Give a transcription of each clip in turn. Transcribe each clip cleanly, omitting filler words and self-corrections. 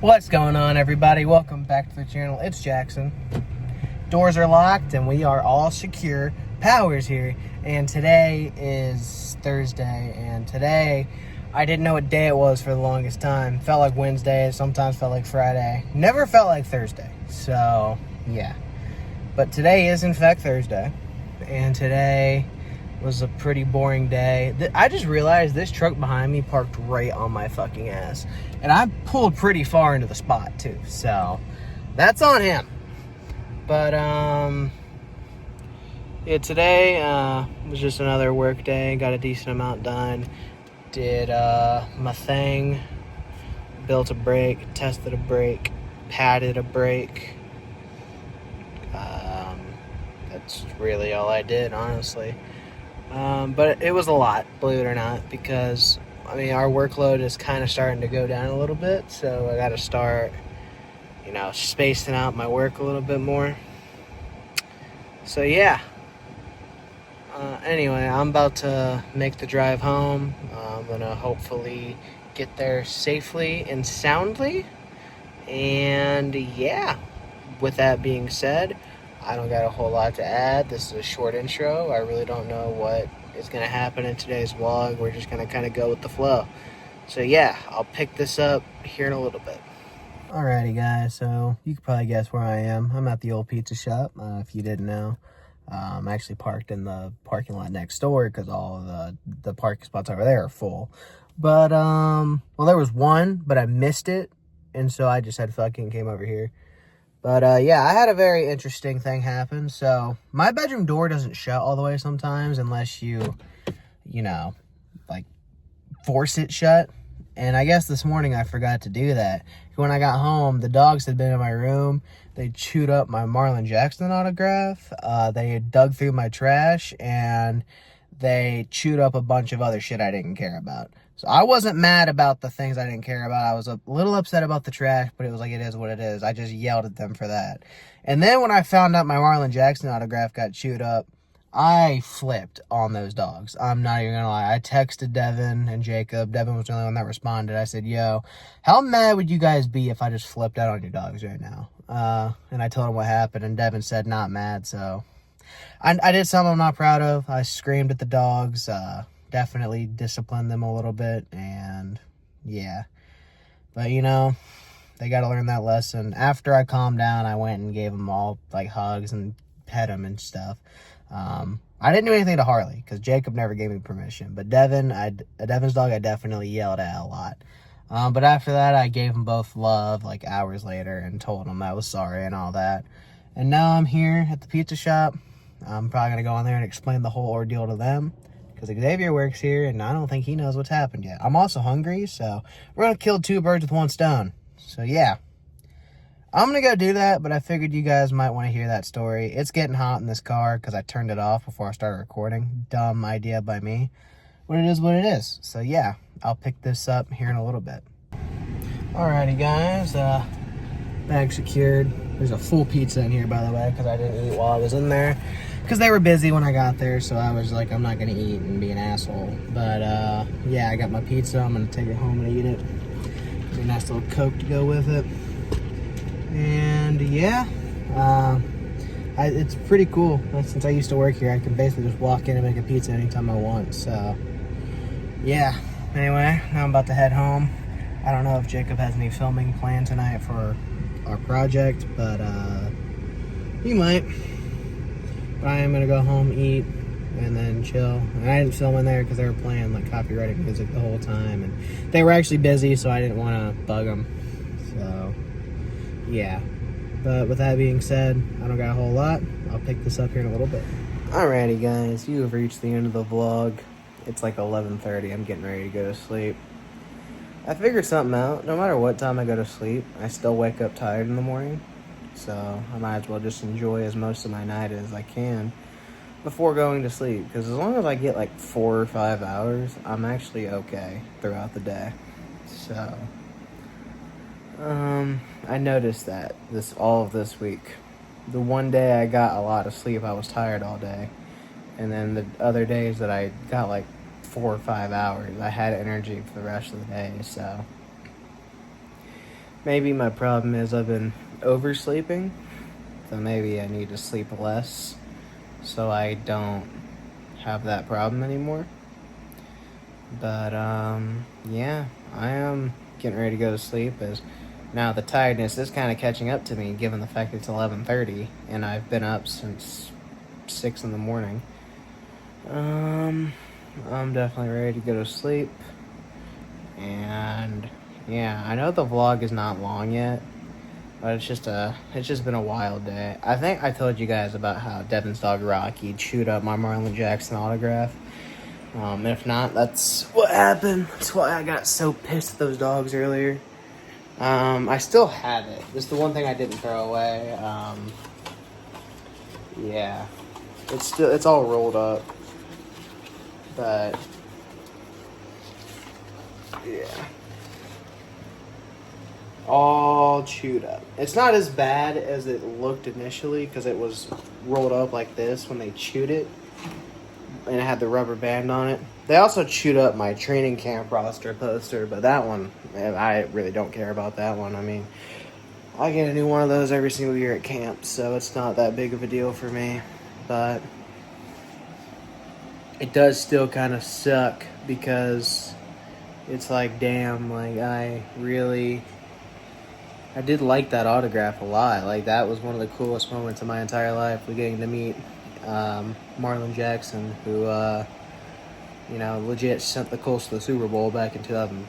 What's going on, everybody? Welcome back to the channel. It's Jackson. Doors are locked and we are all secure. Power's here, and today is Thursday, and today I didn't know what day it was for the longest time. Felt like Wednesday, sometimes felt like Friday. Never felt like Thursday. So, yeah. But today is in fact Thursday, and today was a pretty boring day. I just realized this truck behind me parked right on my fucking ass. And I pulled pretty far into the spot too. So that's on him. But yeah, today was just another work day. Got a decent amount done. Did my thing. Built a brake, tested a brake, padded a brake. That's really all I did, honestly. But it was a lot, believe it or not, because, I mean, our workload is kind of starting to go down a little bit, so I got to start, spacing out my work a little bit more. So, yeah. Anyway, I'm about to make the drive home. I'm going to hopefully get there safely and soundly. And, yeah, with that being said, I don't got a whole lot to add. This is a short intro. I really don't know what is going to happen in today's vlog. We're just going to kind of go with the flow. So yeah, I'll pick this up here in a little bit. Alrighty guys, so you can probably guess where I am. I'm at the old pizza shop, if you didn't know. I'm actually parked in the parking lot next door because all of the parking spots over there are full. But, well, there was one, but I missed it. And so I just had fucking came over here. But, yeah, I had a very interesting thing happen. So, my bedroom door doesn't shut all the way sometimes unless you force it shut. And I guess this morning I forgot to do that. When I got home, the dogs had been in my room. They chewed up my Marlin Jackson autograph. They had dug through my trash, and they chewed up a bunch of other shit I didn't care about. So I wasn't mad about the things I didn't care about. I was a little upset about the trash, but it was like, it is what it is. I just yelled at them for that. And then when I found out my Marlin Jackson autograph got chewed up, I flipped on those dogs. I'm not even gonna lie. I texted Devin and Jacob. Devin was the only one that responded. I said, yo, how mad would you guys be if I just flipped out on your dogs right now? And I told him what happened, and Devin said not mad, so I did something I'm not proud of. I screamed at the dogs, definitely disciplined them a little bit, and yeah. But, they got to learn that lesson. After I calmed down, I went and gave them all, hugs and pet them and stuff. I didn't do anything to Harley, because Jacob never gave me permission. But Devin's dog, I definitely yelled at a lot. But after that, I gave them both love, hours later, and told them I was sorry and all that. And now I'm here at the pizza shop. I'm probably going to go in there and explain the whole ordeal to them, because Xavier works here, and I don't think he knows what's happened yet. I'm also hungry, so we're going to kill two birds with one stone. So, yeah. I'm going to go do that, but I figured you guys might want to hear that story. It's getting hot in this car because I turned it off before I started recording. Dumb idea by me. But it is what it is. So, yeah, I'll pick this up here in a little bit. Alrighty, guys. Bag secured. There's a full pizza in here, by the way, because I didn't eat while I was in there. Because they were busy when I got there, so I was like, I'm not going to eat and be an asshole. But, yeah, I got my pizza. I'm going to take it home and eat it. There's a nice little Coke to go with it. And, yeah, it's pretty cool. Since I used to work here, I can basically just walk in and make a pizza anytime I want. So, yeah. Anyway, now I'm about to head home. I don't know if Jacob has any filming planned tonight for our project, but he might. But I am gonna go home, eat, and then chill. And I didn't film in there because they were playing copyrighted music the whole time, and they were actually busy, so I didn't want to bug them. So yeah. But with that being said, I don't got a whole lot. I'll pick this up here in a little bit. Alrighty, guys, you have reached the end of the vlog. It's 11:30. I'm getting ready to go to sleep. I figured something out. No matter what time I go to sleep, I still wake up tired in the morning. So I might as well just enjoy as most of my night as I can before going to sleep. Because as long as I get 4 or 5 hours, I'm actually okay throughout the day. So, I noticed that all of this week. The one day I got a lot of sleep, I was tired all day. And then the other days that I got 4 or 5 hours, I had energy for the rest of the day, so Maybe my problem is I've been oversleeping, so maybe I need to sleep less so I don't have that problem anymore. But yeah, I am getting ready to go to sleep as now the tiredness is kind of catching up to me given the fact it's 11:30 and I've been up since 6 in the morning. I'm definitely ready to go to sleep. And yeah, I know the vlog is not long yet, but it's just been a wild day. I think I told you guys about how Devin's dog Rocky chewed up my Marlin Jackson autograph. If not, that's what happened. That's why I got so pissed at those dogs earlier. I still have it. This is the one thing I didn't throw away. Yeah, it's all rolled up, but yeah, all chewed up. It's not as bad as it looked initially because it was rolled up like this when they chewed it, and it had the rubber band on it. They also chewed up my training camp roster poster, but that one, I really don't care about that one. I mean, I get a new one of those every single year at camp, so it's not that big of a deal for me. But it does still kind of suck because it's like, damn, like I did like that autograph a lot. Like that was one of the coolest moments of my entire life, was getting to meet Marlin Jackson, who legit sent the Colts to the Super Bowl back in 2000.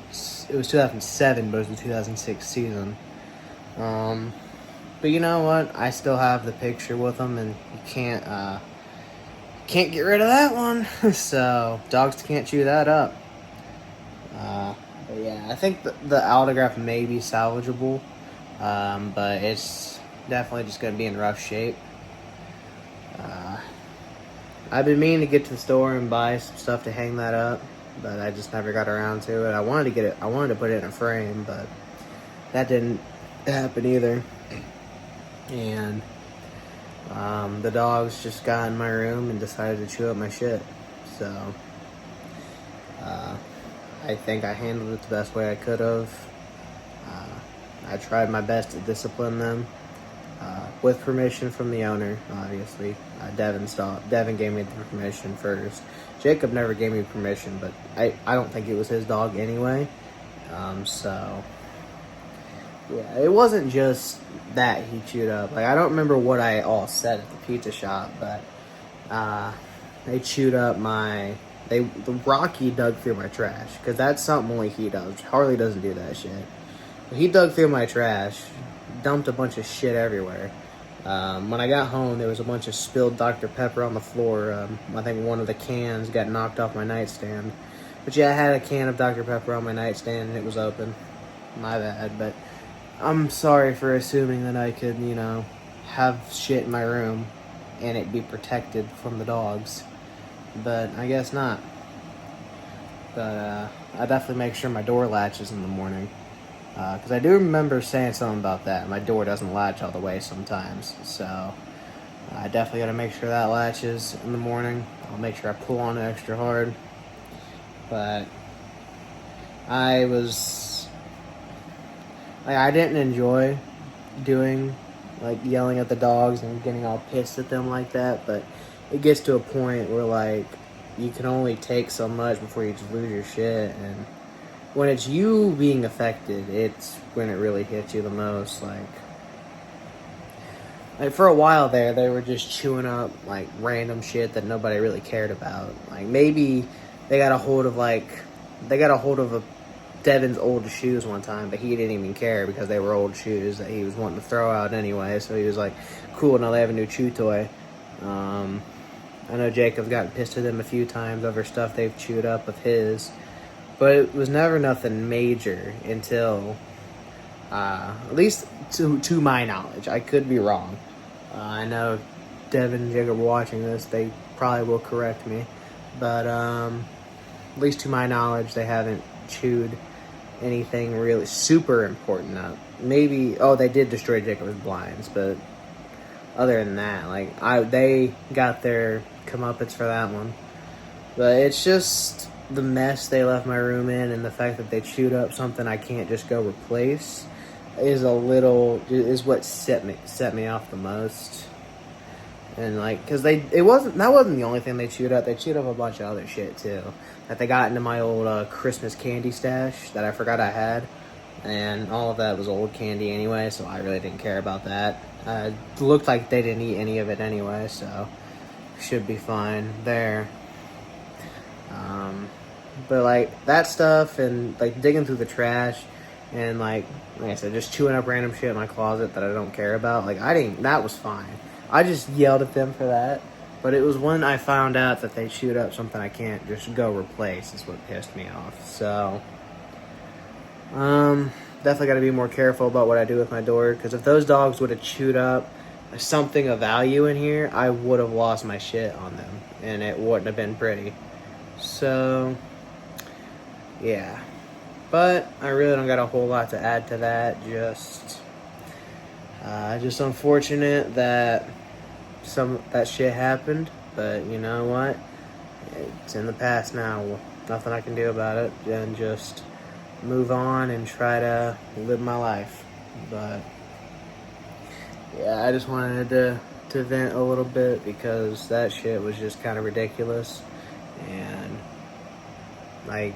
It was 2007, but it was the 2006 season. But you know what? I still have the picture with him, and you can't get rid of that one. So dogs can't chew that up. But yeah, I think the autograph may be salvageable, but it's definitely just going to be in rough shape. I've been meaning to get to the store and buy some stuff to hang that up, but I just never got around to it. I wanted to put it in a frame, but that didn't happen either. And the dogs just got in my room and decided to chew up my shit. So I think I handled it the best way I could have. I tried my best to discipline them. With permission from the owner, obviously. Devin gave me the permission first. Jacob never gave me permission, but I don't think it was his dog anyway. So, yeah, it wasn't just that he chewed up. Like, I don't remember what I all said at the pizza shop, but they chewed up the Rocky dug through my trash, because that's something only he does. Harley doesn't do that shit. But he dug through my trash, dumped a bunch of shit everywhere. When I got home, there was a bunch of spilled Dr. Pepper on the floor. I think one of the cans got knocked off my nightstand. But yeah, I had a can of Dr. Pepper on my nightstand and it was open. My bad, but I'm sorry for assuming that I could, have shit in my room and it be protected from the dogs. But I guess not. But I definitely make sure my door latches in the morning. Because I do remember saying something about that. My door doesn't latch all the way sometimes. So I definitely got to make sure that latches in the morning. I'll make sure I pull on it extra hard. But I didn't enjoy doing, yelling at the dogs and getting all pissed at them like that. But it gets to a point where, you can only take so much before you just lose your shit. And when it's you being affected, it's when it really hits you the most. Like for a while there, they were just chewing up random shit that nobody really cared about. Maybe they got a hold of Devin's old shoes one time, but he didn't even care because they were old shoes that he was wanting to throw out anyway. So he was like, "Cool, now they have a new chew toy." I know Jacob's gotten pissed at them a few times over stuff they've chewed up of his. But it was never nothing major until, at least to my knowledge. I could be wrong. I know Devin and Jacob are watching this. They probably will correct me. But at least to my knowledge, they haven't chewed anything really super important up. Maybe, they did destroy Jacob's blinds. But other than that, they got their comeuppance for that one. But it's just the mess they left my room in, and the fact that they chewed up something I can't just go replace. is what set me off the most. And like, cause that wasn't the only thing they chewed up. They chewed up a bunch of other shit too. That they got into my old Christmas candy stash that I forgot I had, and all of that was old candy anyway. So I really didn't care about that. It looked like they didn't eat any of it anyway, so should be fine there. But like that stuff and like digging through the trash and like I said, just chewing up random shit in my closet that I don't care about. Like that was fine. I just yelled at them for that. But it was when I found out that they chewed up something I can't just go replace is what pissed me off. So, definitely got to be more careful about what I do with my door. Because if those dogs would have chewed up something of value in here, I would have lost my shit on them. And it wouldn't have been pretty. So, yeah. But I really don't got a whole lot to add to that. Just unfortunate that that shit happened, but you know what? It's in the past now. Nothing I can do about it, and just move on and try to live my life. But yeah, I just wanted to vent a little bit because that shit was just kind of ridiculous, and like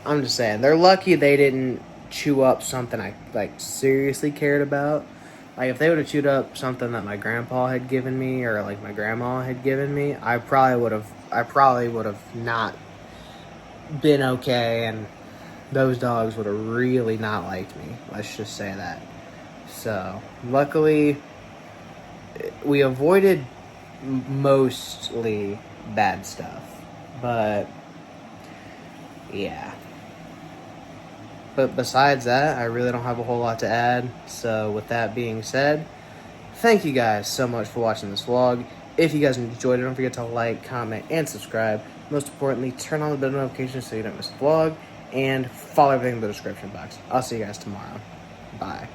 I'm just saying, they're lucky they didn't chew up something I like seriously cared about. Like, if they would have chewed up something that my grandpa had given me or, like, my grandma had given me, I probably would have not been okay, and those dogs would have really not liked me. Let's just say that. So, luckily, we avoided mostly bad stuff. But, yeah. But besides that, I really don't have a whole lot to add. So with that being said, thank you guys so much for watching this vlog. If you guys enjoyed it, don't forget to like, comment, and subscribe. Most importantly, turn on the bell notifications so you don't miss the vlog. And follow everything in the description box. I'll see you guys tomorrow. Bye.